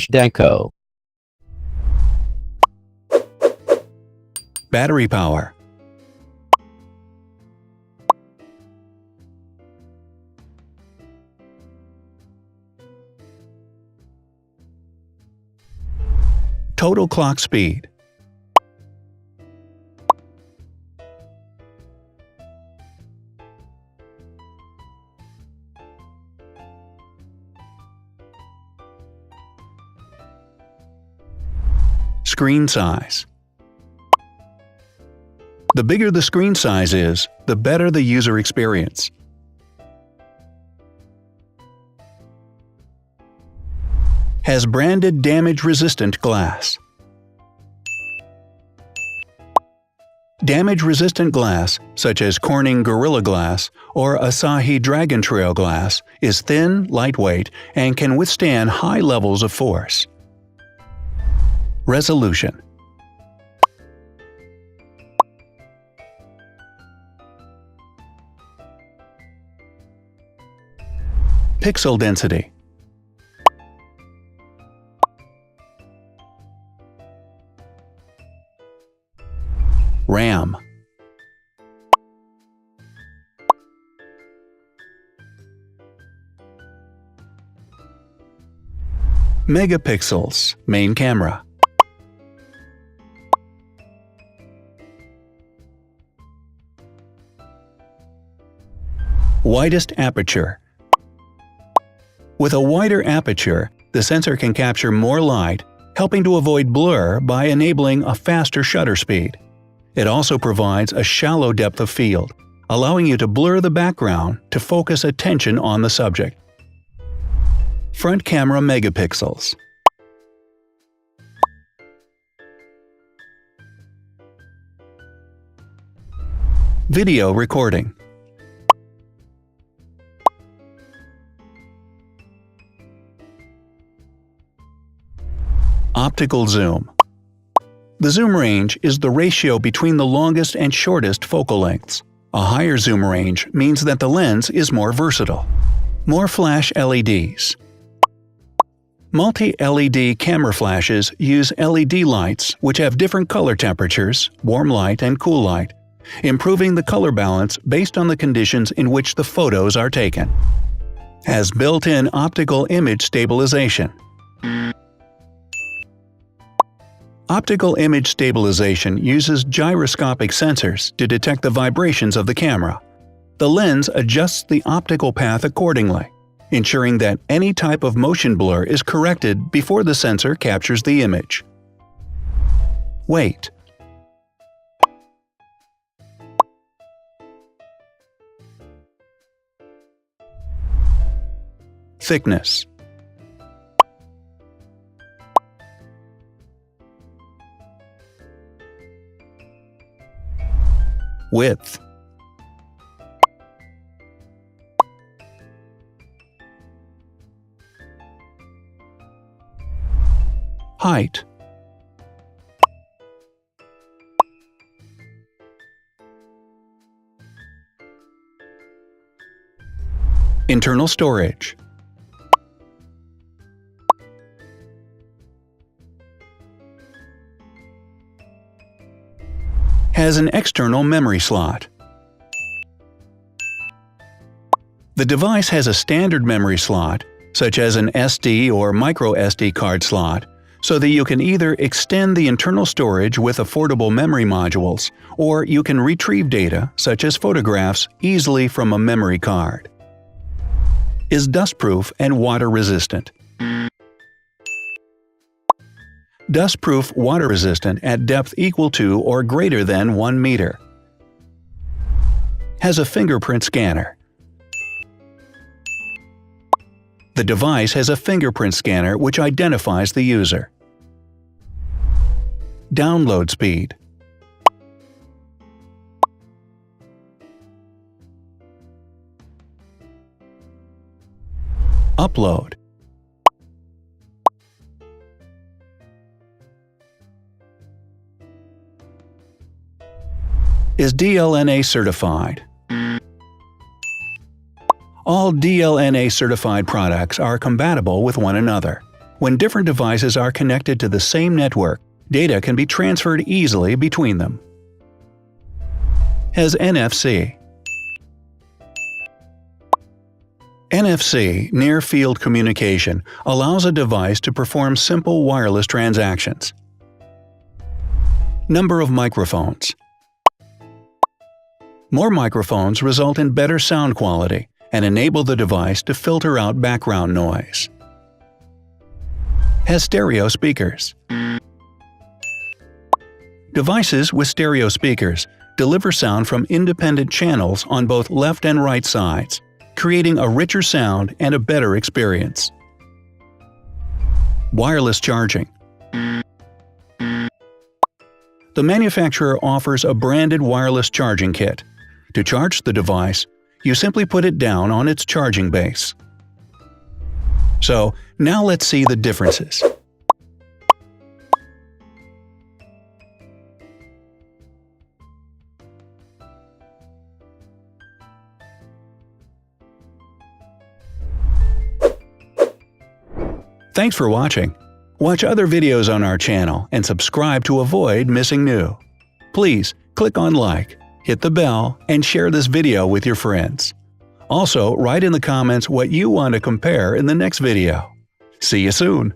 Deco. Battery power. Total clock speed. Screen size. The bigger the screen size is, the better the user experience. Has branded damage-resistant glass. Damage-resistant glass, such as Corning Gorilla Glass or Asahi Dragon Trail Glass, is thin, lightweight, and can withstand high levels of force. Resolution. Pixel density. RAM. Megapixels, main camera. Widest aperture. With a wider aperture, the sensor can capture more light, helping to avoid blur by enabling a faster shutter speed. It also provides a shallow depth of field, allowing you to blur the background to focus attention on the subject. Front camera megapixels. Video recording. Optical zoom. The zoom range is the ratio between the longest and shortest focal lengths. A higher zoom range means that the lens is more versatile. More flash LEDs. Multi-LED camera flashes use LED lights which have different color temperatures, warm light and cool light, improving the color balance based on the conditions in which the photos are taken. Has built-in optical image stabilization. Optical image stabilization uses gyroscopic sensors to detect the vibrations of the camera. The lens adjusts the optical path accordingly, ensuring that any type of motion blur is corrected before the sensor captures the image. Weight. Thickness. Width. Height. Internal storage. Has an external memory slot. The device has a standard memory slot, such as an SD or micro SD card slot, so that you can either extend the internal storage with affordable memory modules, or you can retrieve data, such as photographs, easily from a memory card. Is dustproof and water-resistant. Dustproof water-resistant at depth equal to or greater than 1 meter. Has a fingerprint scanner. The device has a fingerprint scanner which identifies the user. Download speed. Upload. Is DLNA certified. All DLNA certified products are compatible with one another. When different devices are connected to the same network, data can be transferred easily between them. Has NFC. NFC, Near Field Communication, allows a device to perform simple wireless transactions. Number of microphones. More microphones result in better sound quality and enable the device to filter out background noise. Has stereo speakers. Devices with stereo speakers deliver sound from independent channels on both left and right sides, creating a richer sound and a better experience. Wireless charging. The manufacturer offers a branded wireless charging kit. To charge the device, you simply put it down on its charging base. So, now let's see the differences. Thanks for watching. Watch other videos on our channel and subscribe to avoid missing new. Please click on like, hit the bell, and share this video with your friends. Also, write in the comments what you want to compare in the next video. See you soon!